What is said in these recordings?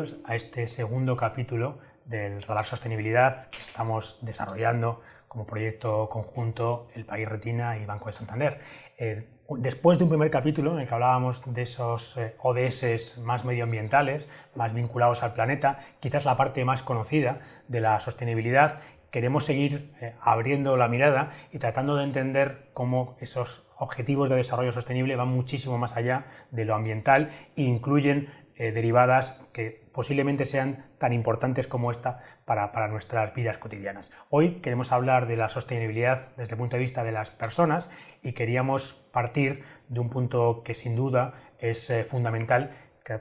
bienvenidos a este segundo capítulo del Radar Sostenibilidad que estamos desarrollando como proyecto conjunto El País Retina y Banco de Santander. Después de un primer capítulo en el que hablábamos de esos ODS más medioambientales, más vinculados al planeta, quizás la parte más conocida de la sostenibilidad, queremos seguir abriendo la mirada y tratando de entender cómo esos objetivos de desarrollo sostenible van muchísimo más allá de lo ambiental e incluyen derivadas que posiblemente sean tan importantes como esta para nuestras vidas cotidianas. Hoy queremos hablar de la sostenibilidad desde el punto de vista de las personas y queríamos partir de un punto que sin duda es fundamental,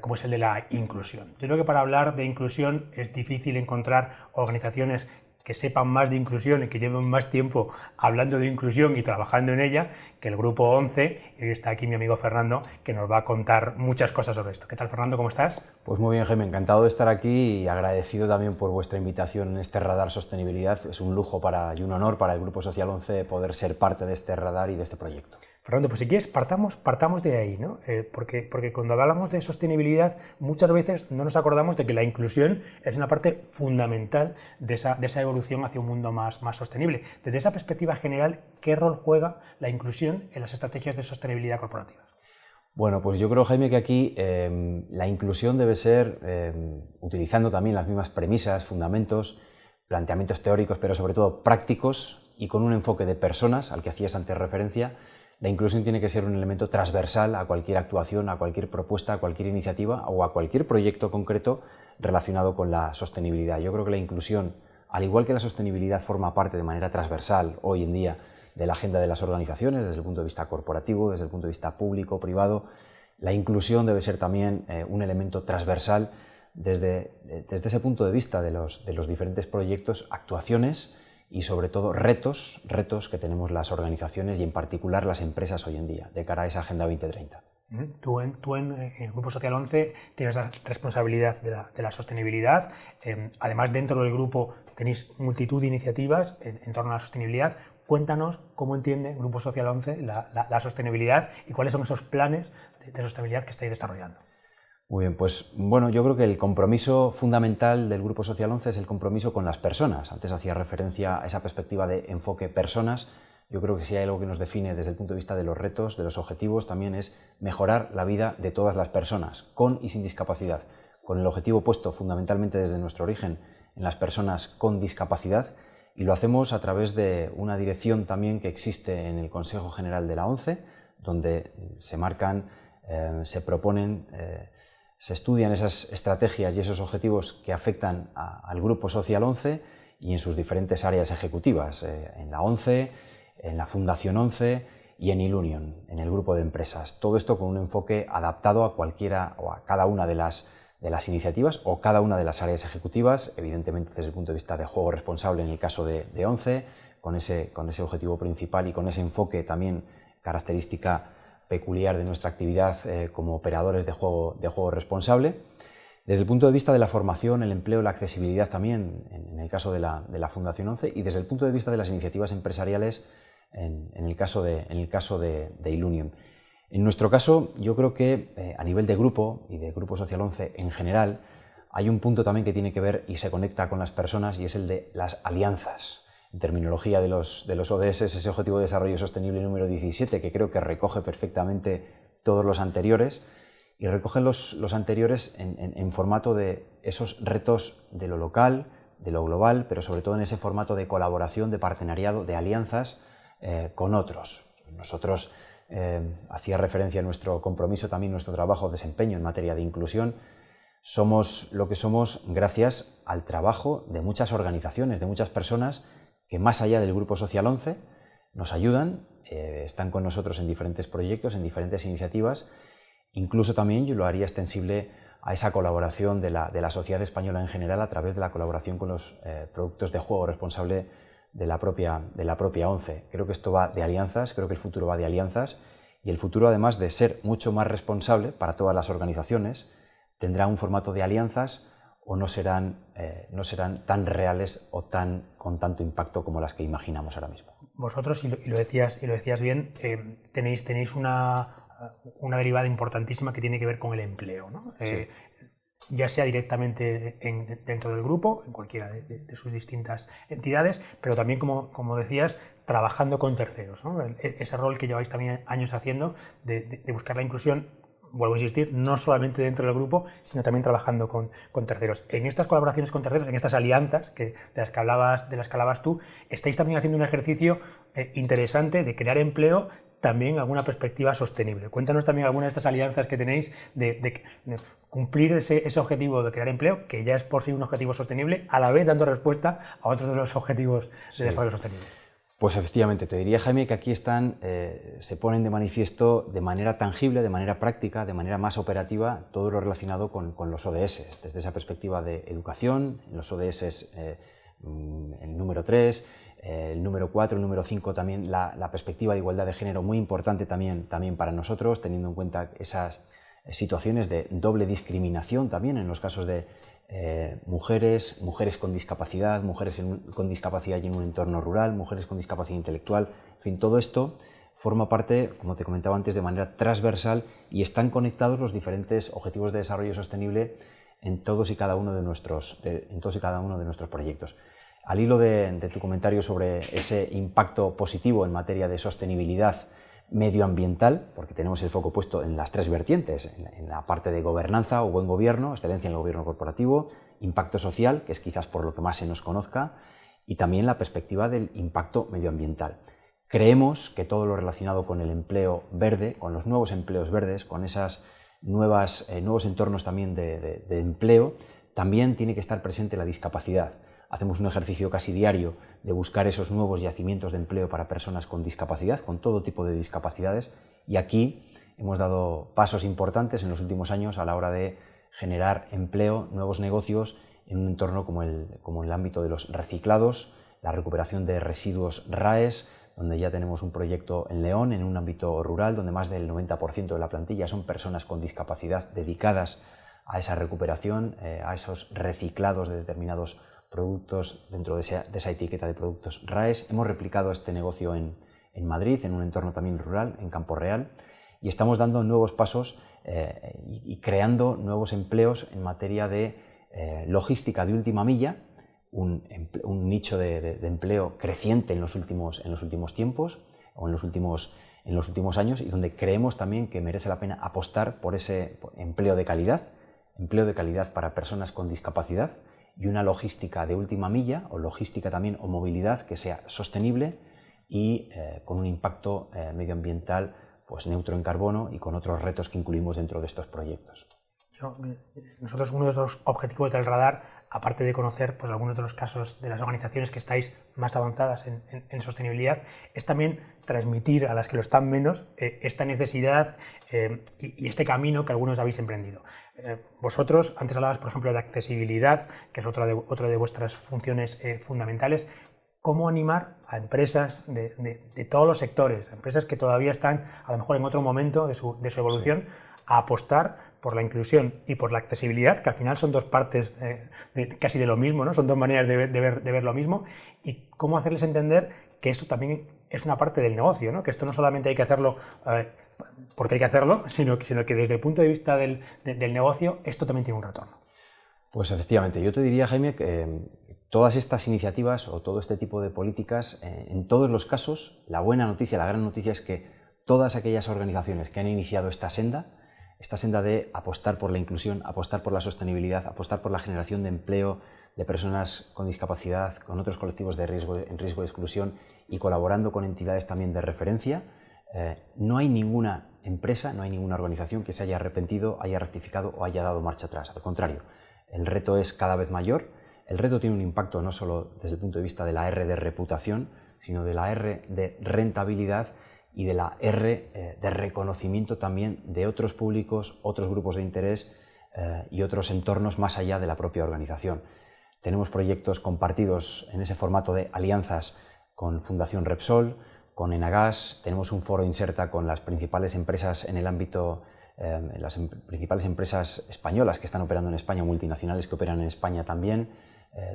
como es el de la inclusión. Yo creo que para hablar de inclusión es difícil encontrar organizaciones que sepan más de inclusión y que lleven más tiempo hablando de inclusión y trabajando en ella que el Grupo 11, y hoy está aquí mi amigo Fernando, que nos va a contar muchas cosas sobre esto. ¿Qué tal, Fernando? ¿Cómo estás? Pues muy bien, Jaime, encantado de estar aquí y agradecido también por vuestra invitación en este Radar Sostenibilidad. Es un lujo y un honor para el Grupo Social 11 poder ser parte de este radar y de este proyecto. Fernando, pues si quieres, partamos de ahí, ¿no? Porque cuando hablamos de sostenibilidad muchas veces no nos acordamos de que la inclusión es una parte fundamental de esa evolución hacia un mundo más sostenible. Desde esa perspectiva general, ¿qué rol juega la inclusión en las estrategias de sostenibilidad corporativas? Bueno, pues yo creo, Jaime, que aquí la inclusión debe ser, utilizando también las mismas premisas, fundamentos, planteamientos teóricos, pero sobre todo prácticos y con un enfoque de personas, al que hacías antes referencia. La inclusión tiene que ser un elemento transversal a cualquier actuación, a cualquier propuesta, a cualquier iniciativa o a cualquier proyecto concreto relacionado con la sostenibilidad. Yo creo que la inclusión, al igual que la sostenibilidad, forma parte de manera transversal hoy en día de la agenda de las organizaciones, desde el punto de vista corporativo, desde el punto de vista público, privado. La inclusión debe ser también un elemento transversal desde ese punto de vista de los diferentes proyectos, actuaciones y sobre todo retos que tenemos las organizaciones y en particular las empresas hoy en día, de cara a esa Agenda 2030. Tú en el Grupo Social 11 tienes la responsabilidad de la sostenibilidad. Además, dentro del grupo tenéis multitud de iniciativas en torno a la sostenibilidad. Cuéntanos cómo entiende Grupo Social 11 la sostenibilidad y cuáles son esos planes de sostenibilidad que estáis desarrollando. Muy bien, pues bueno, yo creo que el compromiso fundamental del Grupo Social 11 es el compromiso con las personas. Antes hacía referencia a esa perspectiva de enfoque personas. Yo creo que si hay algo que nos define desde el punto de vista de los retos, de los objetivos, también es mejorar la vida de todas las personas, con y sin discapacidad, con el objetivo puesto fundamentalmente desde nuestro origen en las personas con discapacidad, y lo hacemos a través de una dirección también que existe en el Consejo General de la ONCE, donde se marcan, se proponen, se estudian esas estrategias y esos objetivos que afectan al Grupo Social 11 y en sus diferentes áreas ejecutivas, en la ONCE, en la Fundación 11 y en Ilunion, en el grupo de empresas. Todo esto con un enfoque adaptado a cualquiera o a cada una de las iniciativas o cada una de las áreas ejecutivas, evidentemente desde el punto de vista de juego responsable en el caso de 11, con ese objetivo principal y con ese enfoque también característica peculiar de nuestra actividad como operadores de juego responsable. Desde el punto de vista de la formación, el empleo, la accesibilidad también, en el caso de la Fundación 11, y desde el punto de vista de las iniciativas empresariales, en el caso de Ilunion. En nuestro caso, yo creo que a nivel de grupo y de Grupo Social 11 en general, hay un punto también que tiene que ver y se conecta con las personas, y es el de las alianzas. En terminología de los ODS, ese Objetivo de Desarrollo Sostenible número 17, que creo que recoge perfectamente todos los anteriores, y recoge los anteriores en formato de esos retos de lo local, de lo global, pero sobre todo en ese formato de colaboración, de partenariado, de alianzas con otros. Nosotros, hacía referencia a nuestro compromiso, también nuestro trabajo, desempeño en materia de inclusión. Somos lo que somos gracias al trabajo de muchas organizaciones, de muchas personas que más allá del Grupo Social 11 nos ayudan, están con nosotros en diferentes proyectos, en diferentes iniciativas. Incluso también yo lo haría extensible a esa colaboración de la sociedad española en general a través de la colaboración con los productos de juego responsable de la propia ONCE. Creo que esto va de alianzas, creo que el futuro va de alianzas, y el futuro, además de ser mucho más responsable para todas las organizaciones, tendrá un formato de alianzas o no serán tan reales o con tanto impacto como las que imaginamos ahora mismo. Vosotros, y lo decías bien, tenéis una derivada importantísima que tiene que ver con el empleo, ¿no? Sí. ya sea directamente dentro del grupo, en cualquiera de sus distintas entidades, pero también, como decías, trabajando con terceros, ¿no? Ese rol que lleváis también años haciendo de buscar la inclusión, vuelvo a insistir, no solamente dentro del grupo, sino también trabajando con terceros. En estas colaboraciones con terceros, en estas alianzas de las que hablabas tú, estáis también haciendo un ejercicio interesante de crear empleo también alguna perspectiva sostenible. Cuéntanos también algunas de estas alianzas que tenéis de cumplir ese objetivo de crear empleo, que ya es por sí un objetivo sostenible, a la vez dando respuesta a otros de los objetivos de desarrollo sostenible. Pues efectivamente, te diría, Jaime, que aquí se ponen de manifiesto de manera tangible, de manera práctica, de manera más operativa, todo lo relacionado con los ODS, desde esa perspectiva de educación, en los ODS el número 3, el número 4, el número 5 también, la perspectiva de igualdad de género muy importante también para nosotros, teniendo en cuenta esas situaciones de doble discriminación también en los casos de mujeres con discapacidad, con discapacidad y en un entorno rural, mujeres con discapacidad intelectual, en fin, todo esto forma parte, como te comentaba antes, de manera transversal y están conectados los diferentes objetivos de desarrollo sostenible en todos y cada uno de nuestros proyectos. Al hilo de tu comentario sobre ese impacto positivo en materia de sostenibilidad medioambiental, porque tenemos el foco puesto en las tres vertientes, en la parte de gobernanza o buen gobierno, excelencia en el gobierno corporativo, impacto social, que es quizás por lo que más se nos conozca, y también la perspectiva del impacto medioambiental. Creemos que todo lo relacionado con el empleo verde, con los nuevos empleos verdes, con esos nuevos entornos también de empleo, también tiene que estar presente la discapacidad. Hacemos un ejercicio casi diario de buscar esos nuevos yacimientos de empleo para personas con discapacidad, con todo tipo de discapacidades, y aquí hemos dado pasos importantes en los últimos años a la hora de generar empleo, nuevos negocios en un entorno como el ámbito de los reciclados, la recuperación de residuos RAES, donde ya tenemos un proyecto en León, en un ámbito rural, donde más del 90% de la plantilla son personas con discapacidad dedicadas a esa recuperación, a esos reciclados de determinados productos dentro de esa etiqueta de productos RAES. Hemos replicado este negocio en Madrid, en un entorno también rural, en Campo Real, y estamos dando nuevos pasos y creando nuevos empleos en materia de logística de última milla, un nicho de empleo creciente en los últimos tiempos o en los últimos años, y donde creemos también que merece la pena apostar por ese empleo de calidad para personas con discapacidad, y una logística de última milla, o logística también, o movilidad que sea sostenible y con un impacto medioambiental pues neutro en carbono y con otros retos que incluimos dentro de estos proyectos. Nosotros, uno de los objetivos del radar, aparte de conocer pues, algunos de los casos de las organizaciones que estáis más avanzadas en sostenibilidad, es también transmitir a las que lo están menos esta necesidad y este camino que algunos habéis emprendido. Vosotros, antes hablabas, por ejemplo, de accesibilidad, que es otra de vuestras funciones fundamentales. ¿Cómo animar a empresas de todos los sectores, a empresas que todavía están a lo mejor en otro momento de su evolución, a apostar por la inclusión y por la accesibilidad, que al final son dos partes casi de lo mismo, ¿no? Son dos maneras de ver lo mismo, y cómo hacerles entender que esto también es una parte del negocio, ¿no? Que esto no solamente hay que hacerlo porque hay que hacerlo, sino que desde el punto de vista del negocio esto también tiene un retorno. Pues efectivamente, yo te diría, Jaime, que todas estas iniciativas o todo este tipo de políticas, en todos los casos, la buena noticia, la gran noticia es que todas aquellas organizaciones que han iniciado esta senda de apostar por la inclusión, apostar por la sostenibilidad, apostar por la generación de empleo de personas con discapacidad, con otros colectivos en riesgo de exclusión y colaborando con entidades también de referencia, no hay ninguna empresa, no hay ninguna organización que se haya arrepentido, haya rectificado o haya dado marcha atrás. Al contrario, el reto es cada vez mayor. El reto tiene un impacto no solo desde el punto de vista de la R de reputación, sino de la R de rentabilidad y de la R de reconocimiento también de otros públicos, otros grupos de interés y otros entornos más allá de la propia organización. Tenemos proyectos compartidos en ese formato de alianzas con Fundación Repsol, con Enagas, tenemos un foro Inserta con las principales empresas en el ámbito, las principales empresas españolas que están operando en España, multinacionales que operan en España también,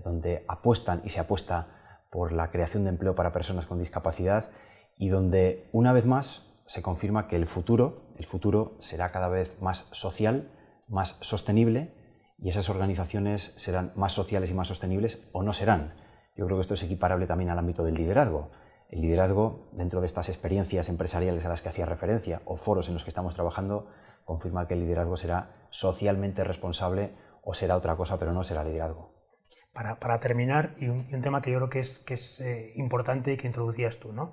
donde apuestan y se apuesta por la creación de empleo para personas con discapacidad, y donde una vez más se confirma que el futuro será cada vez más social, más sostenible y esas organizaciones serán más sociales y más sostenibles o no serán. Yo creo que esto es equiparable también al ámbito del liderazgo. El liderazgo, dentro de estas experiencias empresariales a las que hacía referencia o foros en los que estamos trabajando, confirma que el liderazgo será socialmente responsable o será otra cosa, pero no será liderazgo. Para terminar, y un tema que yo creo que es importante y que introducías tú, ¿no?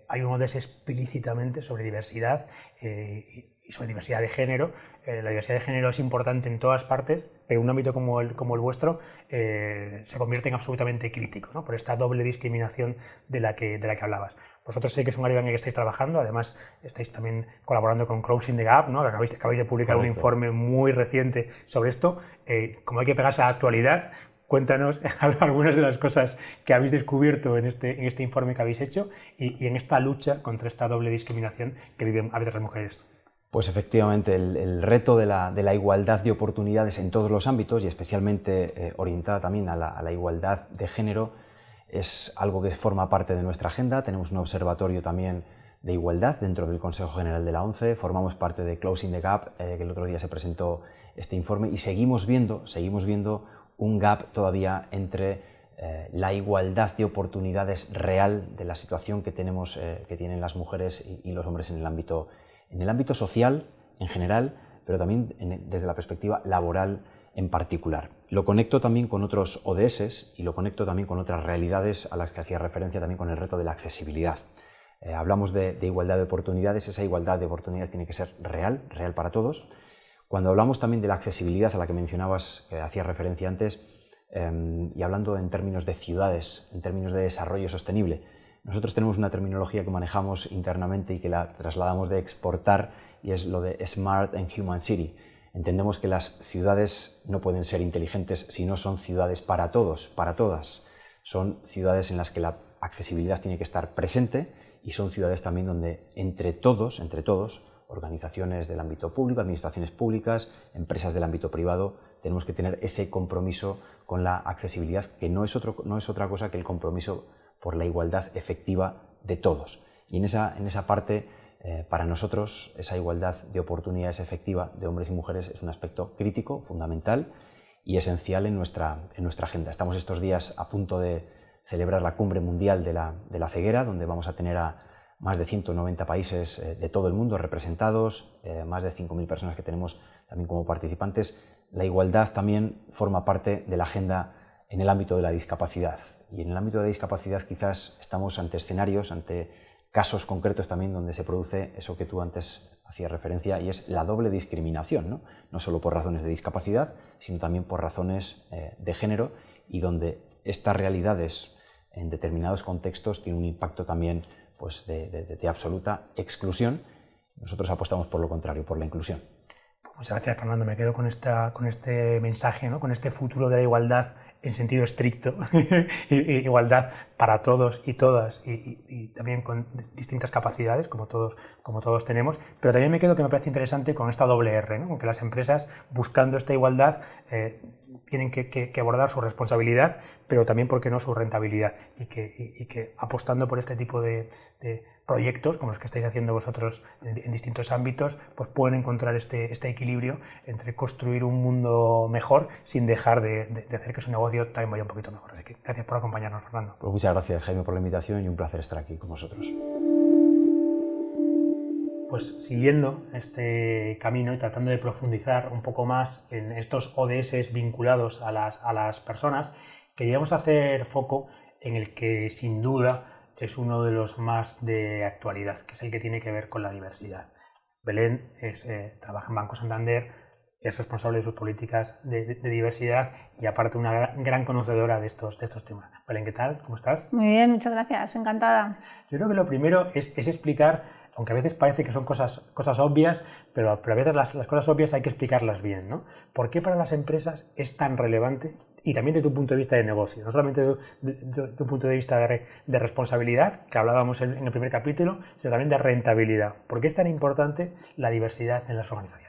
Hay un ODS explícitamente sobre diversidad y sobre diversidad de género. La diversidad de género es importante en todas partes, pero en un ámbito como el vuestro se convierte en absolutamente crítico, ¿no? Por esta doble discriminación de la que hablabas. Vosotros sé que es un área en el que estáis trabajando, además estáis también colaborando con Closing the Gap, ¿no? Acabáis de publicar un informe muy reciente sobre esto. Como hay que pegarse a la actualidad, cuéntanos algunas de las cosas que habéis descubierto en este informe que habéis hecho y en esta lucha contra esta doble discriminación que viven a veces las mujeres. Pues efectivamente, el reto de la igualdad de oportunidades en todos los ámbitos y especialmente orientada también a la igualdad de género es algo que forma parte de nuestra agenda. Tenemos un observatorio también de igualdad dentro del Consejo General de la ONCE, formamos parte de Closing the Gap, que el otro día se presentó este informe y seguimos viendo un gap todavía entre la igualdad de oportunidades real de la situación que tienen las mujeres y los hombres en el ámbito social en general, pero también desde la perspectiva laboral en particular. Lo conecto también con otros ODS y lo conecto también con otras realidades a las que hacía referencia también con el reto de la accesibilidad. Hablamos de igualdad de oportunidades, esa igualdad de oportunidades tiene que ser real para todos. Cuando hablamos también de la accesibilidad a la que mencionabas, que hacía referencia antes, y hablando en términos de ciudades, en términos de desarrollo sostenible, nosotros tenemos una terminología que manejamos internamente y que la trasladamos de exportar y es lo de Smart and Human City. Entendemos que las ciudades no pueden ser inteligentes si no son ciudades para todos, para todas. Son ciudades en las que la accesibilidad tiene que estar presente y son ciudades también donde entre todos, organizaciones del ámbito público, administraciones públicas, empresas del ámbito privado, tenemos que tener ese compromiso con la accesibilidad, que no es otra cosa que el compromiso por la igualdad efectiva de todos. Y en esa parte, para nosotros, esa igualdad de oportunidades efectiva de hombres y mujeres es un aspecto crítico, fundamental y esencial en nuestra agenda. Estamos estos días a punto de celebrar la Cumbre Mundial de la Ceguera, donde vamos a tener a más de 190 países de todo el mundo representados, más de 5.000 personas que tenemos también como participantes. La igualdad también forma parte de la agenda en el ámbito de la discapacidad. Y en el ámbito de la discapacidad quizás estamos ante escenarios, ante casos concretos también donde se produce eso que tú antes hacías referencia y es la doble discriminación, no solo por razones de discapacidad, sino también por razones de género y donde estas realidades en determinados contextos tienen un impacto también pues de absoluta exclusión. Nosotros apostamos por lo contrario, por la inclusión. Muchas gracias, Fernando. Me quedo con este mensaje, ¿no? Con este futuro de la igualdad en sentido estricto, igualdad para todos y todas y también con distintas capacidades, como todos tenemos, pero también me quedo que me parece interesante con esta doble R, ¿no? Con que las empresas, buscando esta igualdad, tienen que abordar su responsabilidad, pero también, ¿por qué no?, su rentabilidad y que apostando por este tipo de proyectos, como los que estáis haciendo vosotros en distintos ámbitos, pues pueden encontrar este equilibrio entre construir un mundo mejor sin dejar de hacer que su negocio también vaya un poquito mejor. Así que gracias por acompañarnos, Fernando. Pues muchas gracias, Jaime, por la invitación y un placer estar aquí con vosotros. Pues siguiendo este camino y tratando de profundizar un poco más en estos ODS vinculados a las personas, queríamos hacer foco en el que sin duda es uno de los más de actualidad, que es el que tiene que ver con la diversidad. Belén trabaja en Banco Santander, es responsable de sus políticas de diversidad y aparte una gran conocedora de estos temas. Belén, ¿qué tal? ¿Cómo estás? Muy bien, muchas gracias, encantada. Yo creo que lo primero es explicar, aunque a veces parece que son cosas obvias, pero a veces las cosas obvias hay que explicarlas bien, ¿no? ¿Por qué para las empresas es tan relevante? Y también desde tu punto de vista de negocio, no solamente de tu punto de vista de responsabilidad, que hablábamos en el primer capítulo, sino también de rentabilidad. ¿Por qué es tan importante la diversidad en las organizaciones?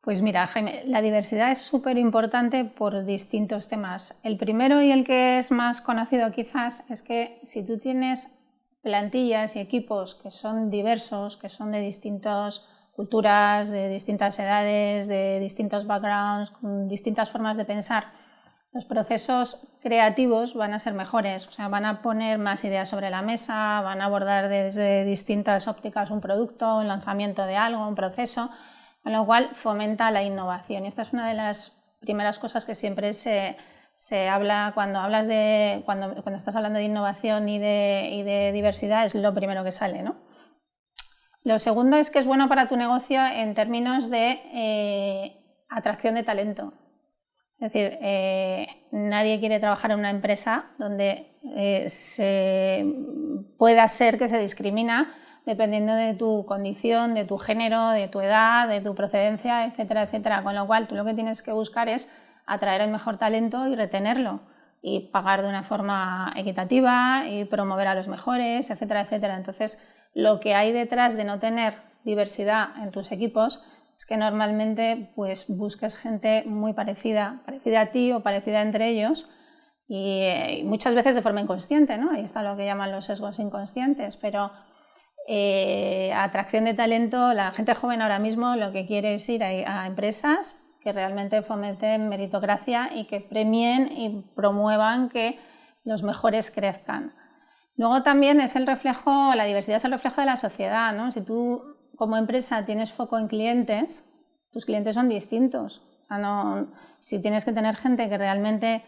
Pues mira, Jaime, la diversidad es súper importante por distintos temas. El primero y el que es más conocido quizás es que si tú tienes plantillas y equipos que son diversos, que son de distintos culturas, de distintas edades, de distintos backgrounds, con distintas formas de pensar, los procesos creativos van a ser mejores, o sea, van a poner más ideas sobre la mesa, van a abordar desde distintas ópticas un producto, un lanzamiento de algo, un proceso, con lo cual fomenta la innovación. Y esta es una de las primeras cosas que siempre se habla cuando estás hablando de innovación y de diversidad, es lo primero que sale, ¿no? Lo segundo es que es bueno para tu negocio en términos de atracción de talento. Es decir, nadie quiere trabajar en una empresa donde pueda ser que se discrimina dependiendo de tu condición, de tu género, de tu edad, de tu procedencia, etcétera, etcétera. Con lo cual, tú lo que tienes que buscar es atraer el mejor talento y retenerlo y pagar de una forma equitativa y promover a los mejores, etcétera, etcétera. Entonces, lo que hay detrás de no tener diversidad en tus equipos es que normalmente pues, busques gente muy parecida a ti o parecida entre ellos y muchas veces de forma inconsciente, ¿no? Ahí está lo que llaman los sesgos inconscientes, pero atracción de talento, la gente joven ahora mismo lo que quiere es ir a empresas que realmente fomenten meritocracia y que premien y promuevan que los mejores crezcan. Luego también la diversidad es el reflejo de la sociedad, ¿no? Si tú como empresa tienes foco en clientes, tus clientes son distintos. O sea, si tienes que tener gente que realmente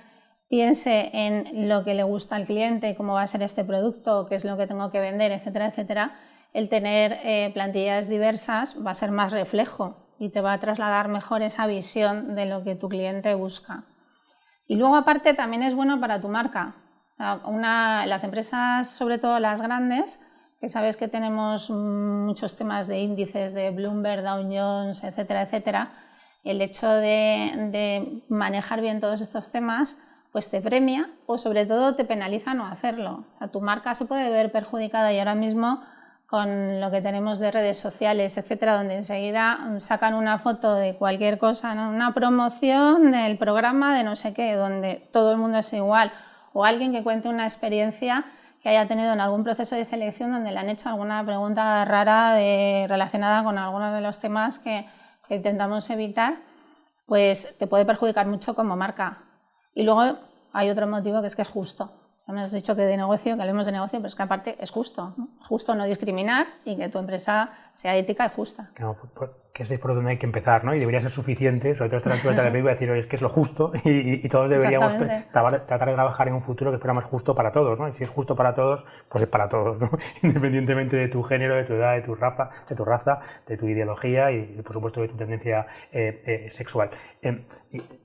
piense en lo que le gusta al cliente, cómo va a ser este producto, qué es lo que tengo que vender, etcétera, etcétera, el tener plantillas diversas va a ser más reflejo y te va a trasladar mejor esa visión de lo que tu cliente busca. Y luego aparte también es bueno para tu marca. O sea, las empresas, sobre todo las grandes, que sabes que tenemos muchos temas de índices de Bloomberg, Dow Jones, etcétera, etcétera, el hecho de manejar bien todos estos temas pues te premia o sobre todo te penaliza no hacerlo. O sea, tu marca se puede ver perjudicada y ahora mismo con lo que tenemos de redes sociales, etcétera, donde enseguida sacan una foto de cualquier cosa, ¿no? Una promoción del programa de no sé qué, donde todo el mundo es igual, o alguien que cuente una experiencia que haya tenido en algún proceso de selección donde le han hecho alguna pregunta rara relacionada con algunos de los temas que intentamos evitar, pues te puede perjudicar mucho como marca. Y luego hay otro motivo que es justo. Hemos dicho que hablemos de negocio, pero es que aparte es justo, ¿no? Justo no discriminar y que tu empresa sea ética y justa. Claro, que ese es por donde hay que empezar, ¿no? Y debería ser suficiente, sobre todo a esta altura de la película, decir, oye, es que es lo justo y todos deberíamos tratar de trabajar en un futuro que fuera más justo para todos, ¿no? Y si es justo para todos, pues es para todos, ¿no? Independientemente de tu género, de tu edad, de tu raza, de tu ideología y por supuesto, de tu tendencia sexual.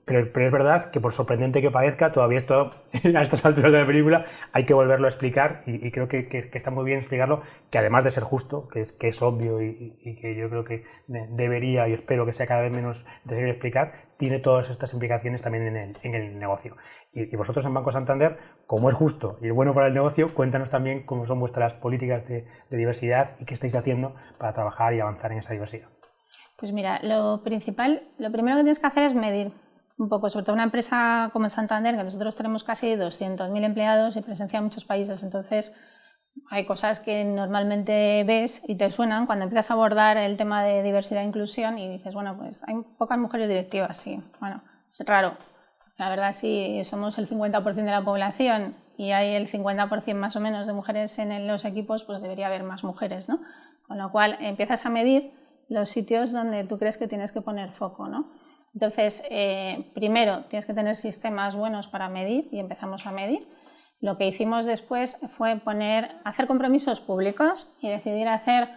Pero es verdad que por sorprendente que parezca, todavía esto, a estas alturas de la película, hay que volverlo a explicar y creo que está muy bien explicarlo, que además de ser justo, que es obvio y que yo creo que debería y espero que sea cada vez menos necesario explicar, tiene todas estas implicaciones también en el negocio. Y vosotros en Banco Santander, como es justo y bueno para el negocio, cuéntanos también cómo son vuestras políticas de diversidad y qué estáis haciendo para trabajar y avanzar en esa diversidad. Pues mira, lo primero que tienes que hacer es medir un poco, sobre todo una empresa como Santander, que nosotros tenemos casi 200.000 empleados y presencia en muchos países, entonces hay cosas que normalmente ves y te suenan cuando empiezas a abordar el tema de diversidad e inclusión y dices, bueno, pues hay pocas mujeres directivas, sí, bueno, es raro. La verdad, si somos el 50% de la población y hay el 50% más o menos de mujeres en los equipos, pues debería haber más mujeres, ¿no? Con lo cual empiezas a medir los sitios donde tú crees que tienes que poner foco, ¿no? Entonces, primero tienes que tener sistemas buenos para medir y empezamos a medir. Lo que hicimos después fue hacer compromisos públicos y decidir hacer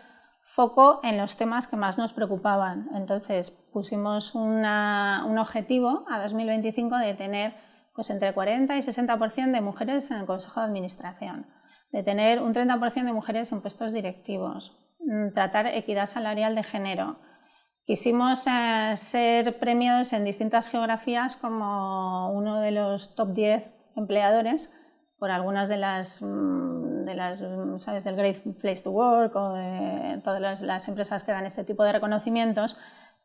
foco en los temas que más nos preocupaban. Entonces pusimos un objetivo a 2025 de tener pues, entre 40 y 60% de mujeres en el Consejo de Administración, de tener un 30% de mujeres en puestos directivos, tratar equidad salarial de género. Quisimos ser premiados en distintas geografías como uno de los top 10 empleadores por algunas de las ¿sabes?, del Great Place to Work o de todas las empresas que dan este tipo de reconocimientos.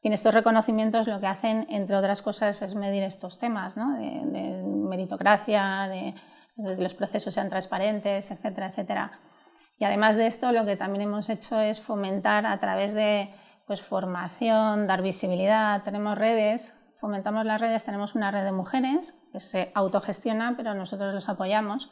Y en estos reconocimientos lo que hacen, entre otras cosas, es medir estos temas, ¿no? de meritocracia, de que los procesos sean transparentes, etcétera, etcétera. Y además de esto, lo que también hemos hecho es fomentar a través de pues formación, dar visibilidad, tenemos redes, fomentamos las redes, tenemos una red de mujeres que se autogestiona, pero nosotros los apoyamos.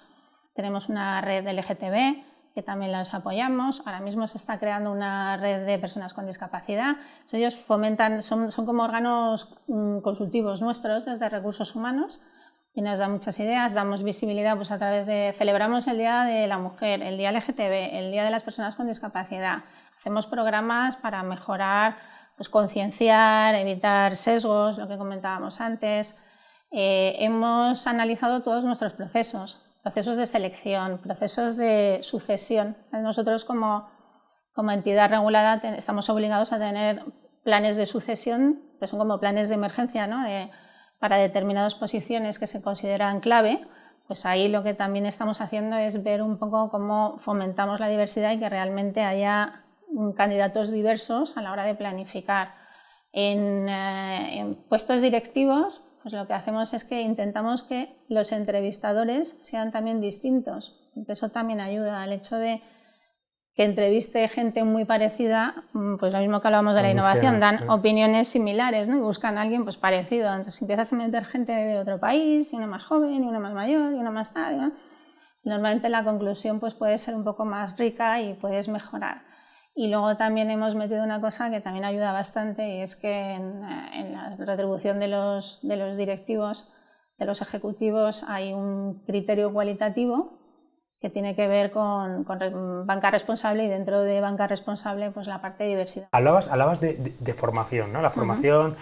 Tenemos una red de LGTB que también los apoyamos. Ahora mismo se está creando una red de personas con discapacidad. Entonces, ellos fomentan, son como órganos consultivos nuestros desde Recursos Humanos y nos dan muchas ideas, damos visibilidad pues, a través de... Celebramos el Día de la Mujer, el Día LGTB, el Día de las Personas con Discapacidad. Hacemos programas para mejorar, pues, concienciar, evitar sesgos, lo que comentábamos antes. Hemos analizado todos nuestros procesos de selección, procesos de sucesión. Nosotros como entidad regulada estamos obligados a tener planes de sucesión, que son como planes de emergencia, ¿no? Para determinadas posiciones que se consideran clave. Pues ahí lo que también estamos haciendo es ver un poco cómo fomentamos la diversidad y que realmente haya candidatos diversos a la hora de planificar. En puestos directivos, pues lo que hacemos es que intentamos que los entrevistadores sean también distintos, porque eso también ayuda al hecho de que entreviste gente muy parecida, pues lo mismo que hablábamos de la innovación, dan opiniones similares, ¿no? Y buscan a alguien pues parecido. Entonces empiezas a meter gente de otro país, y uno más joven, y uno más mayor, y uno más tal, ¿no? Normalmente la conclusión pues puede ser un poco más rica y puedes mejorar. Y luego también hemos metido una cosa que también ayuda bastante, y es que en la retribución de los directivos, de los ejecutivos, hay un criterio cualitativo que tiene que ver con banca responsable, y dentro de banca responsable pues la parte de diversidad. Hablabas de formación, ¿no? La formación,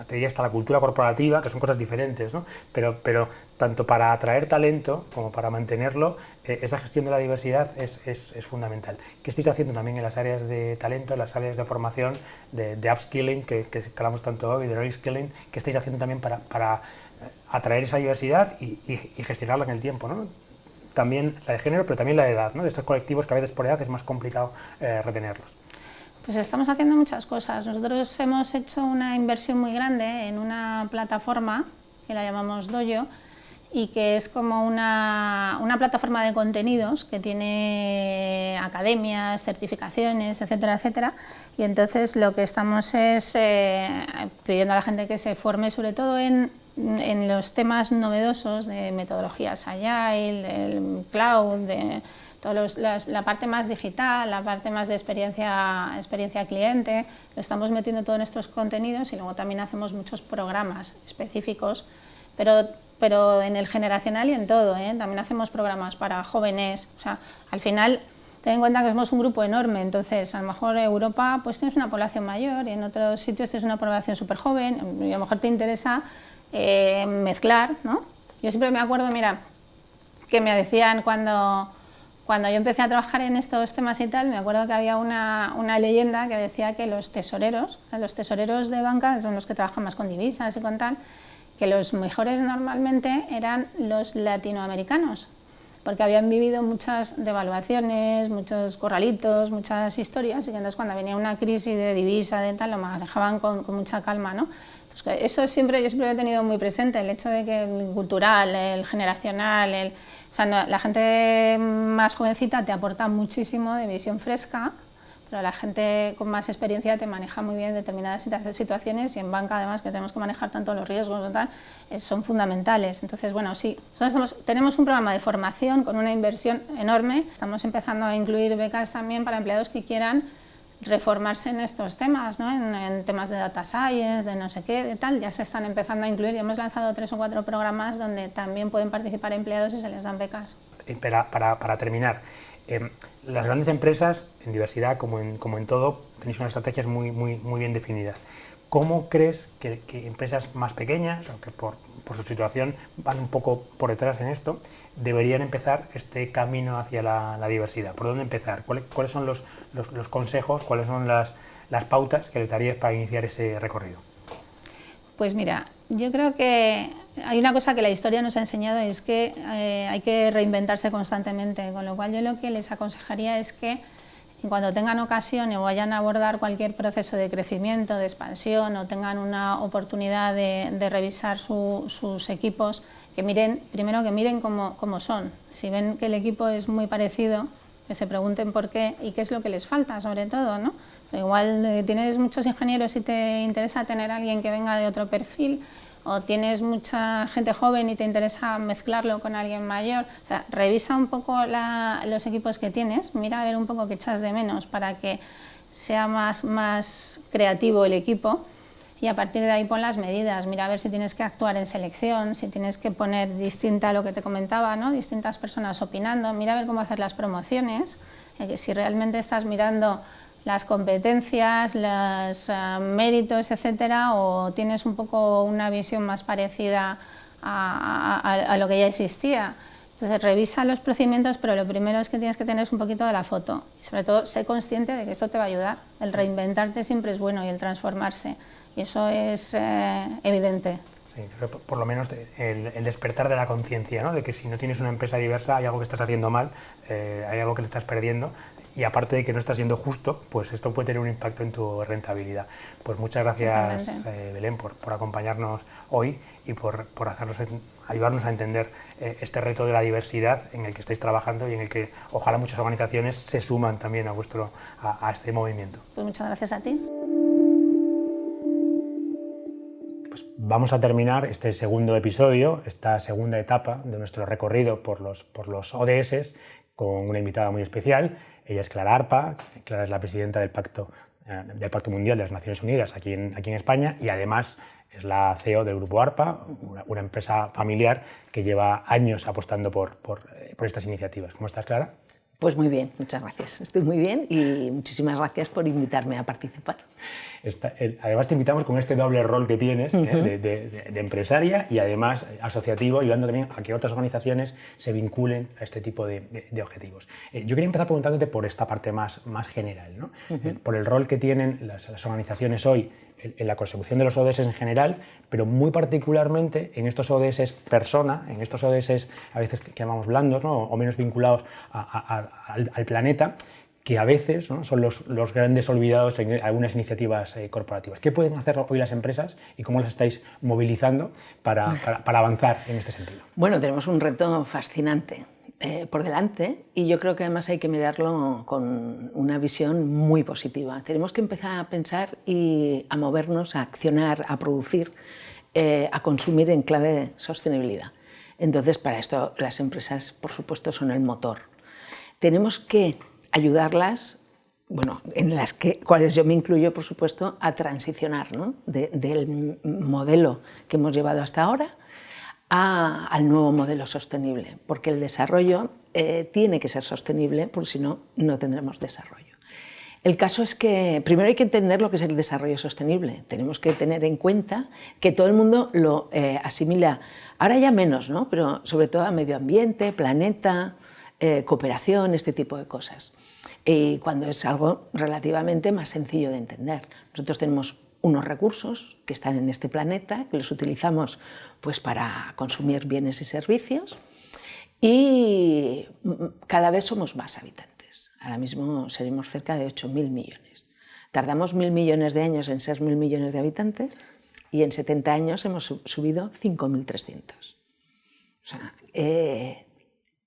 te diría hasta la cultura corporativa, que son cosas diferentes, ¿no? Pero tanto para atraer talento como para mantenerlo, esa gestión de la diversidad es fundamental. ¿Qué estáis haciendo también en las áreas de talento, en las áreas de formación, de upskilling, que hablamos tanto hoy, de reskilling? ¿Qué estáis haciendo también para atraer esa diversidad y gestionarla en el tiempo, ¿no? También la de género, pero también la de edad, ¿no? De estos colectivos que a veces por edad es más complicado retenerlos. Pues estamos haciendo muchas cosas. Nosotros hemos hecho una inversión muy grande en una plataforma que la llamamos Dojo, y que es como una plataforma de contenidos que tiene academias, certificaciones, etcétera, etcétera. Y entonces lo que estamos es pidiendo a la gente que se forme sobre todo en los temas novedosos de metodologías Agile, el cloud, de la parte más digital, la parte más de experiencia cliente. Lo estamos metiendo todo en estos contenidos, y luego también hacemos muchos programas específicos, pero en el generacional y en todo, ¿eh? También hacemos programas para jóvenes. O sea, al final, ten en cuenta que somos un grupo enorme, entonces a lo mejor en Europa pues tienes una población mayor, y en otros sitios tienes una población súper joven, y a lo mejor te interesa mezclar, ¿no? Yo siempre me acuerdo, mira, que me decían cuando yo empecé a trabajar en estos temas y tal, me acuerdo que había una leyenda que decía que los tesoreros de banca, que son los que trabajan más con divisas y con tal, que los mejores normalmente eran los latinoamericanos, porque habían vivido muchas devaluaciones, muchos corralitos, muchas historias, y que entonces cuando venía una crisis de divisa, de tal, lo manejaban con mucha calma, ¿no? Pues eso yo siempre lo he tenido muy presente, el hecho de que el cultural, el generacional, o sea, la gente más jovencita te aporta muchísimo de visión fresca, pero la gente con más experiencia te maneja muy bien determinadas situaciones, y en banca además, que tenemos que manejar tanto los riesgos y tal, son fundamentales. Entonces, bueno, sí, nosotros tenemos un programa de formación con una inversión enorme. Estamos empezando a incluir becas también para empleados que quieran reformarse en estos temas, ¿no? En temas de data science, de no sé qué, de tal, ya se están empezando a incluir, y hemos lanzado 3 o 4 programas donde también pueden participar empleados y se les dan becas. Para terminar, las grandes empresas, en diversidad como en todo, tenéis unas estrategias muy bien definidas. ¿Cómo crees que empresas más pequeñas, o que por su situación van un poco por detrás en esto, deberían empezar este camino hacia la diversidad? ¿Por dónde empezar? ¿Cuáles son los consejos, cuáles son las pautas que les darías para iniciar ese recorrido? Pues mira, yo creo que hay una cosa que la historia nos ha enseñado, es que hay que reinventarse constantemente, con lo cual yo lo que les aconsejaría es que cuando tengan ocasión o vayan a abordar cualquier proceso de crecimiento, de expansión, o tengan una oportunidad de revisar sus equipos, que miren cómo son. Si ven que el equipo es muy parecido, que se pregunten por qué y qué es lo que les falta, sobre todo, ¿no? Igual tienes muchos ingenieros y te interesa tener a alguien que venga de otro perfil, o tienes mucha gente joven y te interesa mezclarlo con alguien mayor. O sea, revisa un poco los equipos que tienes, mira a ver un poco qué echas de menos para que sea más creativo el equipo, y a partir de ahí pon las medidas, mira a ver si tienes que actuar en selección, si tienes que poner distinta a lo que te comentaba, ¿no? Distintas personas opinando, mira a ver cómo hacer las promociones, si realmente estás mirando las competencias, los méritos, etcétera, o tienes un poco una visión más parecida a lo que ya existía. Entonces revisa los procedimientos, pero lo primero es que tienes que tener un poquito de la foto y sobre todo sé consciente de que esto te va a ayudar. El reinventarte siempre es bueno y el transformarse, y eso es evidente. Sí, por lo menos el despertar de la conciencia, ¿no? De que si no tienes una empresa diversa hay algo que estás haciendo mal, hay algo que le estás perdiendo, y aparte de que no estás siendo justo, pues esto puede tener un impacto en tu rentabilidad. Pues muchas gracias, Belén, por acompañarnos hoy y por ayudarnos a entender este reto de la diversidad en el que estáis trabajando y en el que ojalá muchas organizaciones se suman también a este movimiento. Pues muchas gracias a ti. Vamos a terminar este segundo episodio, esta segunda etapa de nuestro recorrido por los ODS, con una invitada muy especial. Ella es Clara Arpa. Clara es la presidenta del Pacto Mundial de las Naciones Unidas aquí en España, y además es la CEO del Grupo ARPA, una empresa familiar que lleva años apostando por estas iniciativas. ¿Cómo estás, Clara? Pues muy bien, muchas gracias. Estoy muy bien y muchísimas gracias por invitarme a participar. Además te invitamos con este doble rol que tienes, de empresaria y además asociativo, ayudando también a que otras organizaciones se vinculen a este tipo de objetivos. Yo quería empezar preguntándote por esta parte más general, ¿no? Por el rol que tienen las organizaciones hoy en la consecución de los ODS en general, pero muy particularmente en estos ODS persona, en estos ODS a veces que llamamos blandos, ¿no? O menos vinculados al planeta, que a veces, ¿no? Son los grandes olvidados en algunas iniciativas corporativas. ¿Qué pueden hacer hoy las empresas y cómo las estáis movilizando para avanzar en este sentido? Bueno, tenemos un reto fascinante por delante, y yo creo que además hay que mirarlo con una visión muy positiva. Tenemos que empezar a pensar y a movernos, a accionar, a producir, a consumir en clave de sostenibilidad. Entonces, para esto las empresas, por supuesto, son el motor. Tenemos que ayudarlas, bueno, en las cuales yo me incluyo, por supuesto, a transicionar, ¿no? del modelo que hemos llevado hasta ahora al nuevo modelo sostenible, porque el desarrollo tiene que ser sostenible, porque si no, no tendremos desarrollo. El caso es que primero hay que entender lo que es el desarrollo sostenible. Tenemos que tener en cuenta que todo el mundo lo asimila, ahora ya menos, ¿no? Pero sobre todo a medio ambiente, planeta, cooperación, este tipo de cosas. Y cuando es algo relativamente más sencillo de entender. Nosotros tenemos unos recursos que están en este planeta, que los utilizamos pues, para consumir bienes y servicios, y cada vez somos más habitantes. Ahora mismo seremos cerca de 8.000 millones. Tardamos 1.000 millones de años en ser 1.000 millones de habitantes, y en 70 años hemos subido 5.300. O sea,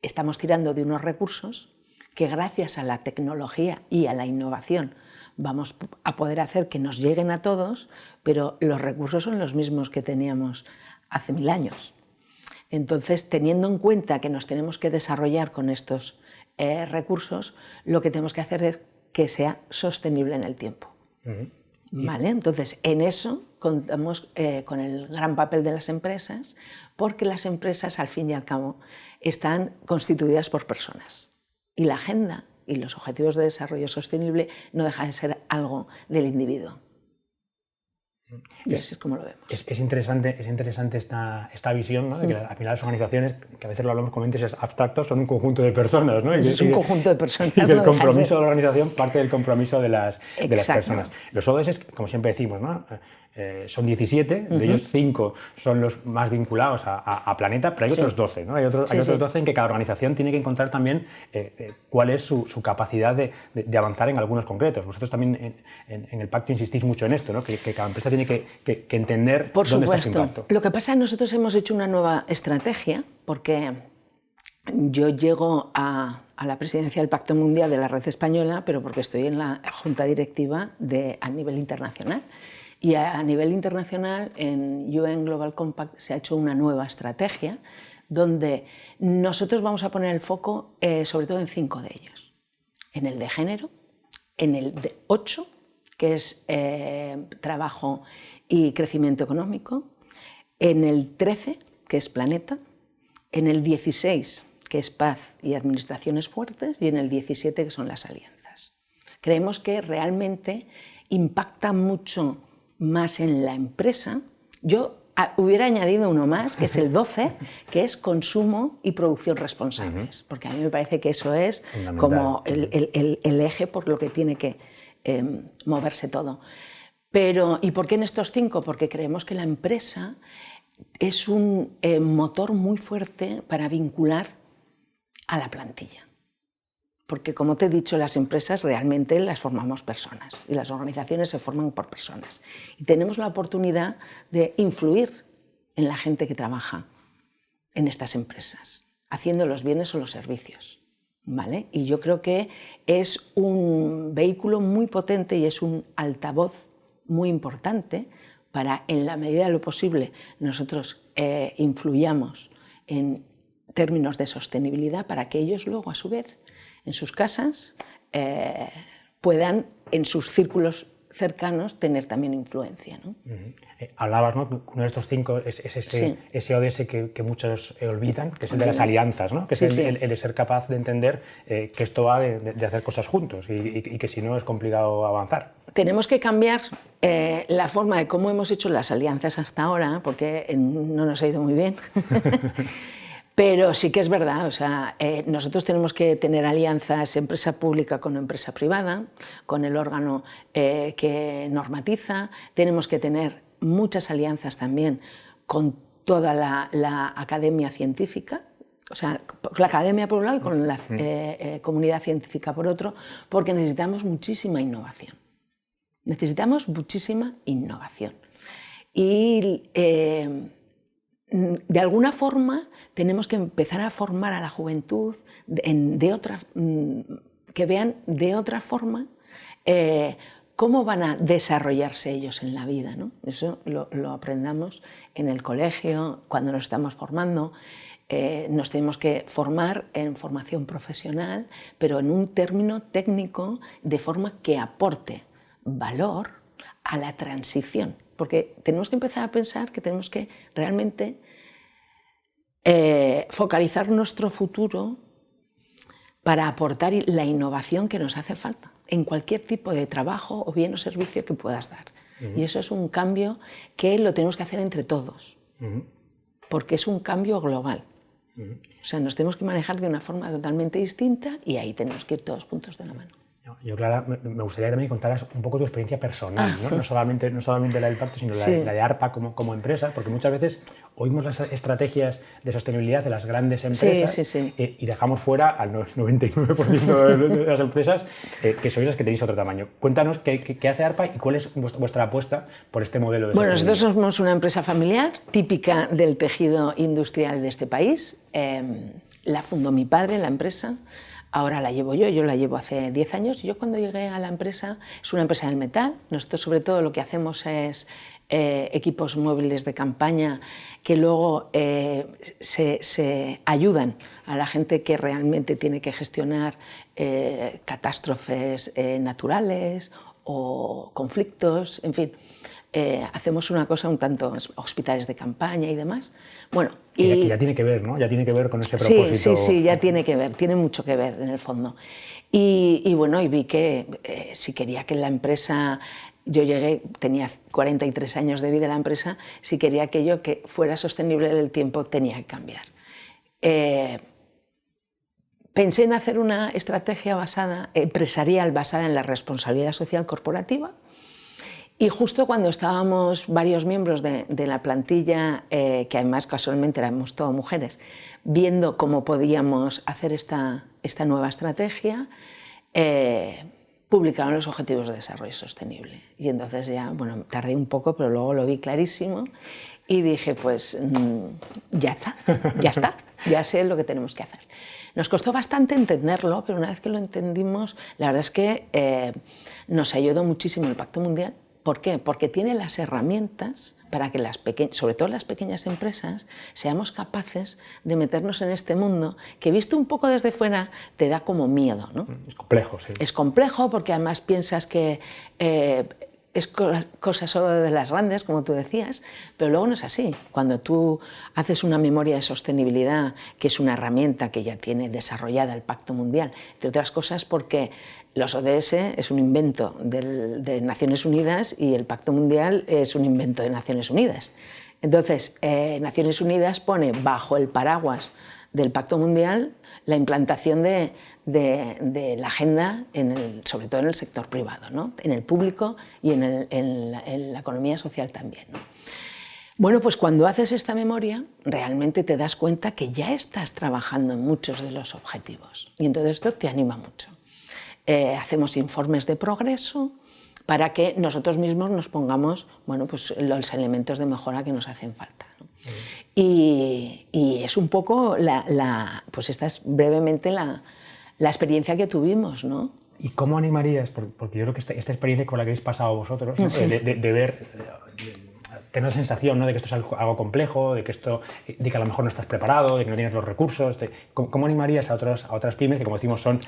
estamos tirando de unos recursos que gracias a la tecnología y a la innovación vamos a poder hacer que nos lleguen a todos, pero los recursos son los mismos que teníamos hace 1000 años. Entonces, teniendo en cuenta que nos tenemos que desarrollar con estos recursos, lo que tenemos que hacer es que sea sostenible en el tiempo. ¿Vale? Entonces, en eso contamos con el gran papel de las empresas, porque las empresas, al fin y al cabo, están constituidas por personas. Y la agenda y los objetivos de desarrollo sostenible no dejan de ser algo del individuo. Y así es como lo vemos. Es interesante esta visión, ¿no? De que al final las organizaciones, que a veces lo hablamos como entes abstractos, son un conjunto de personas, ¿no? Es un conjunto de personas. Y que el compromiso de la organización parte del compromiso de las personas. Los ODS, como siempre decimos, ¿no? Son 17, de ellos 5 son los más vinculados a planeta, pero hay otros 12, ¿no? Hay otros 12 en que cada organización tiene que encontrar también cuál es su capacidad de avanzar en algunos concretos. Vosotros también en el pacto insistís mucho en esto, ¿no? Que cada empresa tiene que entender dónde está su impacto. Lo que pasa es que nosotros hemos hecho una nueva estrategia, porque yo llego a la presidencia del Pacto Mundial de la Red Española, pero porque estoy en la junta directiva a nivel internacional. Y a nivel internacional, en UN Global Compact se ha hecho una nueva estrategia donde nosotros vamos a poner el foco sobre todo en 5 de ellos. En el de género, en el de 8, que es trabajo y crecimiento económico, en el 13, que es planeta, en el 16, que es paz y administraciones fuertes, y en el 17, que son las alianzas. Creemos que realmente impacta mucho más en la empresa. Yo hubiera añadido uno más, que es el 12, que es consumo y producción responsables, porque a mí me parece que eso es como el eje por lo que tiene que moverse todo. Pero, ¿y por qué en estos 5? Porque creemos que la empresa es un motor muy fuerte para vincular a la plantilla. Porque, como te he dicho, las empresas realmente las formamos personas y las organizaciones se forman por personas. Y tenemos la oportunidad de influir en la gente que trabaja en estas empresas, haciendo los bienes o los servicios, ¿vale? Y yo creo que es un vehículo muy potente y es un altavoz muy importante para, en la medida de lo posible, nosotros influyamos en términos de sostenibilidad para que ellos luego, a su vez, en sus casas, puedan, en sus círculos cercanos, tener también influencia, ¿no? Hablabas, ¿no? Uno de estos 5 es ese ODS que muchos olvidan, que es el de las alianzas, ¿no? Que es el de ser capaz de entender que esto va de hacer cosas juntos y que si no es complicado avanzar. Tenemos que cambiar la forma de cómo hemos hecho las alianzas hasta ahora, porque no nos ha ido muy bien. Pero sí que es verdad, o sea, nosotros tenemos que tener alianzas empresa pública con empresa privada, con el órgano que normatiza, tenemos que tener muchas alianzas también con toda la academia científica, o sea, la academia por un lado y con la comunidad científica por otro, porque necesitamos muchísima innovación. Necesitamos muchísima innovación. Y de alguna forma tenemos que empezar a formar a la juventud que vean de otra forma cómo van a desarrollarse ellos en la vida, ¿no? Eso lo aprendamos en el colegio, cuando nos estamos formando. Nos tenemos que formar en formación profesional, pero en un término técnico, de forma que aporte valor a la transición. Porque tenemos que empezar a pensar que tenemos que realmente focalizar nuestro futuro para aportar la innovación que nos hace falta en cualquier tipo de trabajo o bien o servicio que puedas dar. Y eso es un cambio que lo tenemos que hacer entre todos, porque es un cambio global. O sea, nos tenemos que manejar de una forma totalmente distinta y ahí tenemos que ir todos juntos de la mano. Yo, Clara, me gustaría que también contaras un poco tu experiencia personal, ¿no? No solamente la del pacto, sino la de ARPA como empresa, porque muchas veces oímos las estrategias de sostenibilidad de las grandes empresas y dejamos fuera al 99% de las empresas que sois las que tenéis otro tamaño. Cuéntanos qué hace ARPA y cuál es vuestra apuesta por este modelo de sostenibilidad. Bueno, nosotros somos una empresa familiar típica del tejido industrial de este país. La fundó mi padre, la empresa. Ahora la llevo yo la llevo hace 10 años. Yo cuando llegué a la empresa, es una empresa del metal, nosotros sobre todo lo que hacemos es equipos móviles de campaña que luego se ayudan a la gente que realmente tiene que gestionar catástrofes naturales o conflictos, en fin. Hacemos una cosa un tanto, hospitales de campaña y demás. Bueno, y ya tiene que ver, ¿no? Ya tiene que ver con ese propósito. Sí, ya tiene que ver, tiene mucho que ver en el fondo. Y bueno, y vi que si quería que la empresa, yo llegué, tenía 43 años de vida en la empresa, si quería aquello que fuera sostenible en el tiempo tenía que cambiar. Pensé en hacer una estrategia empresarial basada en la responsabilidad social corporativa. Y justo cuando estábamos varios miembros de la plantilla, que además casualmente éramos todas mujeres, viendo cómo podíamos hacer esta nueva estrategia, publicaron los Objetivos de Desarrollo Sostenible. Y entonces ya, bueno, tardé un poco, pero luego lo vi clarísimo Y dije, pues ya está, ya sé lo que tenemos que hacer. Nos costó bastante entenderlo, pero una vez que lo entendimos, la verdad es que nos ayudó muchísimo el Pacto Mundial. ¿Por qué? Porque tiene las herramientas para que sobre todo las pequeñas empresas seamos capaces de meternos en este mundo que, visto un poco desde fuera, te da como miedo, ¿no? Es complejo, sí. Es complejo porque además piensas que es cosa solo de las grandes, como tú decías, pero luego no es así. Cuando tú haces una memoria de sostenibilidad, que es una herramienta que ya tiene desarrollada el Pacto Mundial, entre otras cosas porque los ODS es un invento de Naciones Unidas y el Pacto Mundial es un invento de Naciones Unidas. Entonces, Naciones Unidas pone bajo el paraguas del Pacto Mundial la implantación de la agenda, sobre todo en el sector privado, ¿no? En el público y en la economía social también, ¿no? Bueno, pues cuando haces esta memoria, realmente te das cuenta que ya estás trabajando en muchos de los objetivos y entonces esto te anima mucho. Hacemos informes de progreso para que nosotros mismos nos pongamos, bueno, pues los elementos de mejora que nos hacen falta, ¿no? Y es un poco, pues esta es brevemente la experiencia que tuvimos, ¿no? ¿Y cómo animarías? Porque yo creo que esta experiencia con la que habéis pasado vosotros, ¿no? Sí. de ver, tener la sensación, ¿no?, de que esto es algo complejo, de que a lo mejor no estás preparado, de que no tienes los recursos. ¿Cómo animarías a otras pymes que, como decimos, son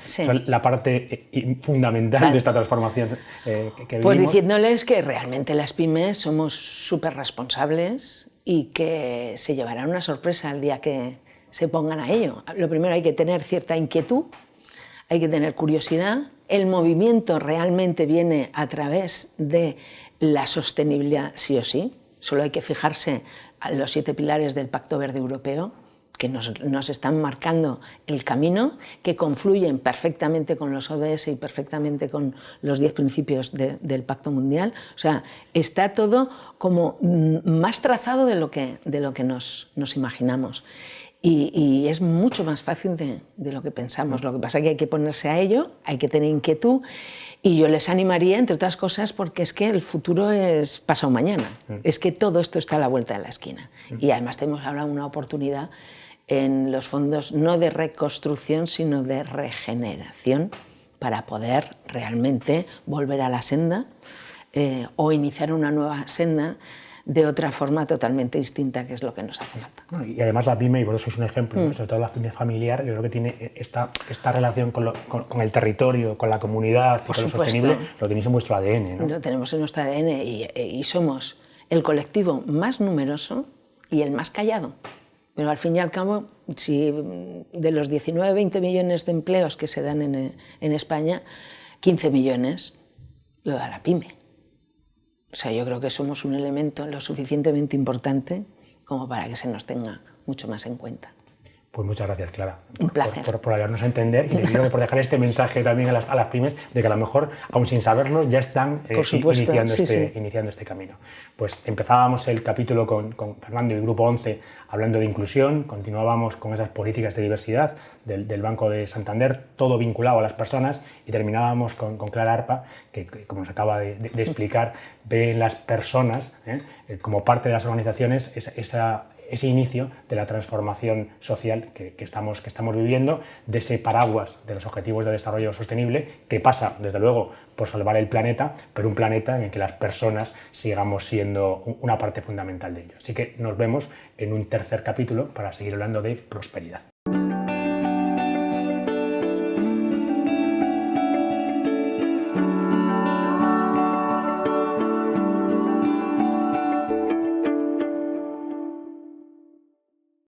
la parte fundamental de esta transformación que vivimos? Pues diciéndoles que realmente las pymes somos súper responsables y que se llevarán una sorpresa el día que se pongan a ello. Lo primero, hay que tener cierta inquietud, hay que tener curiosidad. El movimiento realmente viene a través de la sostenibilidad, sí o sí. Solo hay que fijarse en los 7 pilares del Pacto Verde Europeo, que nos están marcando el camino, que confluyen perfectamente con los ODS y perfectamente con los 10 principios del Pacto Mundial. O sea, está todo como más trazado de lo que nos imaginamos. Y es mucho más fácil de lo que pensamos. Lo que pasa es que hay que ponerse a ello, hay que tener inquietud, y yo les animaría, entre otras cosas, porque es que el futuro es pasado mañana. Es que todo esto está a la vuelta de la esquina. Y además tenemos ahora una oportunidad en los fondos no de reconstrucción, sino de regeneración, para poder realmente volver a la senda o iniciar una nueva senda de otra forma totalmente distinta, que es lo que nos hace falta. Bueno, y además la pyme, y vosotros sois un ejemplo, ¿no? Sobre todo la pyme familiar, yo creo que tiene esta relación con el territorio, con la comunidad y con lo sostenible, lo tenéis en vuestro ADN, ¿no? Lo tenemos en nuestro ADN y somos el colectivo más numeroso y el más callado. Pero al fin y al cabo, si de los 19-20 millones de empleos que se dan en España, 15 millones lo da la pyme. O sea, yo creo que somos un elemento lo suficientemente importante como para que se nos tenga mucho más en cuenta. Pues muchas gracias, Clara, Un placer. por ayudarnos a entender, y digo que por dejar este mensaje también a las pymes de que a lo mejor, aun sin saberlo, ya están iniciando este camino. Pues empezábamos el capítulo con Fernando y el Grupo 11 hablando de inclusión, continuábamos con esas políticas de diversidad del Banco de Santander, todo vinculado a las personas, y terminábamos con Clara Arpa, que como nos acaba de explicar, ve en las personas como parte de las organizaciones ese inicio de la transformación social que estamos viviendo, de ese paraguas de los Objetivos de Desarrollo Sostenible, que pasa, desde luego, por salvar el planeta, pero un planeta en el que las personas sigamos siendo una parte fundamental de ello. Así que nos vemos en un tercer capítulo para seguir hablando de prosperidad.